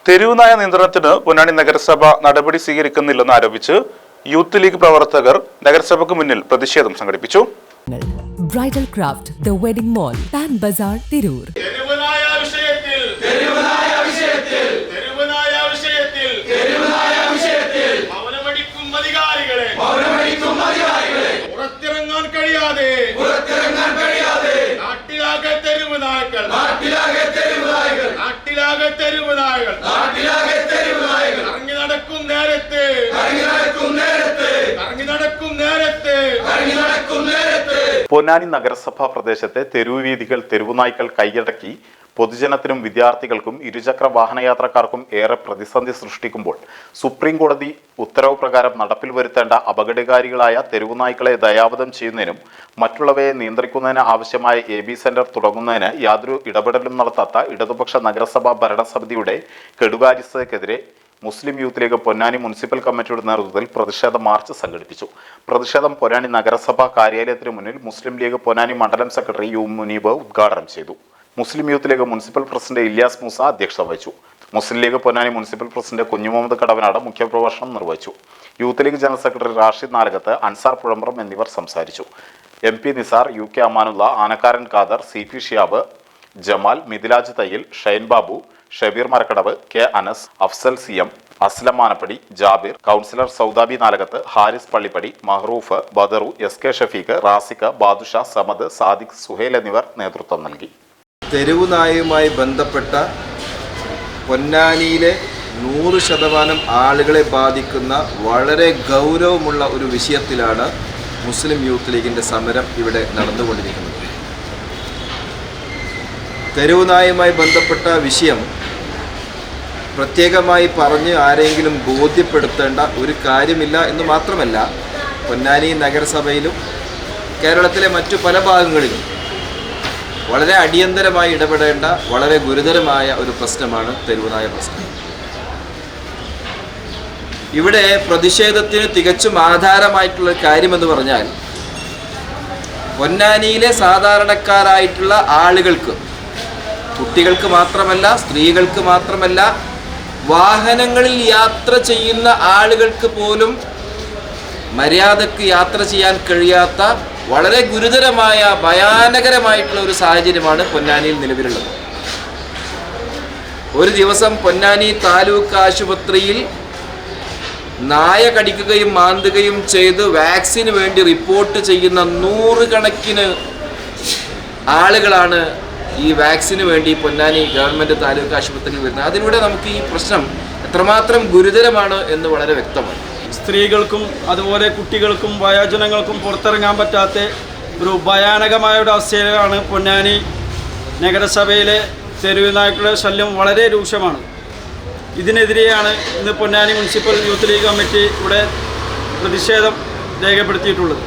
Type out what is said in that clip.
തെരുവുനായ നിയന്ത്രണത്തിന് പൊന്നാനി നഗരസഭ നടപടി സ്വീകരിക്കുന്നില്ലെന്ന് ആരോപിച്ച് യൂത്ത് ലീഗ് പ്രവർത്തകർ നഗരസഭയ്ക്ക് മുന്നിൽ പ്രതിഷേധം സംഘടിപ്പിച്ചു. Bridal craft the wedding mall Pan Bazaar Tirur. പുറത്തിറങ്ങാൻ കഴിയാതെ നാട്ടിലാകെ തെരുവ് നായകൾ ഇറങ്ങി നടക്കും നേരത്തെ പൊന്നാനി നഗരസഭാ പ്രദേശത്തെ തെരുവുവീഥികൾ തെരുവുനായ്ക്കൾ കൈയടക്കി പൊതുജനത്തിനും വിദ്യാർത്ഥികൾക്കും ഇരുചക്ര വാഹനയാത്രക്കാർക്കും ഏറെ പ്രതിസന്ധി സൃഷ്ടിക്കുമ്പോൾ സുപ്രീം കോടതി ഉത്തരവ് പ്രകാരം നടപ്പിൽ വരുത്തേണ്ട അപകടകാരികളായ തെരുവുനായ്ക്കളെ ദയാവധം ചെയ്യുന്നതിനും മറ്റുള്ളവയെ നിയന്ത്രിക്കുന്നതിന് ആവശ്യമായ AB സെന്റർ തുടങ്ങുന്നതിന് യാതൊരു ഇടപെടലും നടത്താത്ത ഇടതുപക്ഷ നഗരസഭാ ഭരണസമിതിയുടെ കെടുകാര്യസ്ഥതയ്ക്കെതിരെ മുസ്ലിം യൂത്ത് ലീഗ് പൊന്നാനി മുനിസിപ്പൽ കമ്മിറ്റിയുടെ നേതൃത്വത്തിൽ പ്രതിഷേധ മാർച്ച് സംഘടിപ്പിച്ചു. പ്രതിഷേധം പൊന്നാനി നഗരസഭാ കാര്യാലയത്തിന് മുന്നിൽ മുസ്ലിം ലീഗ് പൊന്നാനി മണ്ഡലം സെക്രട്ടറി യു മുനീബ് ഉദ്ഘാടനം ചെയ്തു. മുസ്ലിം യൂത്ത് ലീഗ് മുനിസിപ്പൽ പ്രസിഡന്റ് ഇല്യാസ് മൂസ അധ്യക്ഷത വഹിച്ചു. മുസ്ലിം ലീഗ് പൊന്നാനി മുനിസിപ്പൽ പ്രസിഡന്റ് കുഞ്ഞുമുഹമ്മദ് കടവനാട് മുഖ്യപ്രഭാഷണം നിർവഹിച്ചു. യൂത്ത് ലീഗ് ജനറൽ സെക്രട്ടറി റാഷിദ് നാലകത്ത്, അൻസാർ പുഴമ്പ്രം എന്നിവർ സംസാരിച്ചു. MP Nisar, UK Amanulla, Anakkaran Khader, CP Shiyab, Jamal, Midhilaj Thayyil, Shine Babu, Shabeer Marakkadavu, K Anas, Afsal CM, Aslam Manappadi, Jabir, councillor Saudabi Nalakath, Haris Pallippadi, Mahroof, Badaru, SK Shafeeq, Rasiqa, Badusha, Samad, Sadiq, Suhail എന്നിവർ നേതൃത്വം നൽകി. തെരുവുനായുമായി ബന്ധപ്പെട്ട പൊന്നാനിയിലെ 100% ആളുകളെ ബാധിക്കുന്ന വളരെ ഗൗരവമുള്ള ഒരു വിഷയത്തിലാണ് മുസ്ലിം യൂത്ത് ലീഗിൻ്റെ സമരം ഇവിടെ നടന്നുകൊണ്ടിരിക്കുന്നത്. തെരുവുനായുമായി ബന്ധപ്പെട്ട വിഷയം പ്രത്യേകമായി പറഞ്ഞ് ആരെങ്കിലും ബോധ്യപ്പെടുത്തേണ്ട ഒരു കാര്യമില്ല എന്ന് മാത്രമല്ല, പൊന്നാനി നഗരസഭയിലും കേരളത്തിലെ മറ്റു പല ഭാഗങ്ങളിലും വളരെ അടിയന്തരമായി ഇടപെടേണ്ട വളരെ ഗുരുതരമായ ഒരു പ്രശ്നമാണ് തെരുവുനായ പ്രശ്നം. ഇവിടെ പ്രതിഷേധത്തിന് തികച്ചും ആധാരമായിട്ടുള്ള കാര്യമെന്ന് പറഞ്ഞാൽ, പൊന്നാനിയിലെ സാധാരണക്കാരായിട്ടുള്ള ആളുകൾക്ക്, കുട്ടികൾക്ക് മാത്രമല്ല, സ്ത്രീകൾക്ക് മാത്രമല്ല, വാഹനങ്ങളിൽ യാത്ര ചെയ്യുന്ന ആളുകൾക്ക് പോലും മര്യാദക്ക് യാത്ര ചെയ്യാൻ കഴിയാത്ത വളരെ ഗുരുതരമായ ഭയാനകരമായിട്ടുള്ള ഒരു സാഹചര്യമാണ് പൊന്നാനിയിൽ നിലവിലുള്ളത്. ഒരു ദിവസം പൊന്നാനി താലൂക്ക് ആശുപത്രിയിൽ നായ കടിക്കുകയും മാന്തുകയും ചെയ്ത് വാക്സിന് വേണ്ടി റിപ്പോർട്ട് ചെയ്യുന്ന 100 കണക്കിന് ആളുകളാണ് ഈ വാക്സിന് വേണ്ടി പൊന്നാനി ഗവൺമെൻറ് താലൂക്ക് ആശുപത്രിയിൽ വരുന്നത്. അതിലൂടെ നമുക്ക് ഈ പ്രശ്നം എത്രമാത്രം ഗുരുതരമാണ് എന്ന് വളരെ വ്യക്തമാണ്. സ്ത്രീകൾക്കും അതുപോലെ കുട്ടികൾക്കും വയോജനങ്ങൾക്കും പുറത്തിറങ്ങാൻ പറ്റാത്ത ഒരു ഭയാനകമായ ഒരു അവസ്ഥയിലാണ് പൊന്നാനി നഗരസഭയിലെ തെരുവ് നായ്ക്കളുടെ ശല്യം വളരെ രൂക്ഷമാണ്. ഇതിനെതിരെയാണ് ഇന്ന് Ponnani municipal youth league committee ഇവിടെ പ്രതിഷേധം രേഖപ്പെടുത്തിയിട്ടുള്ളത്.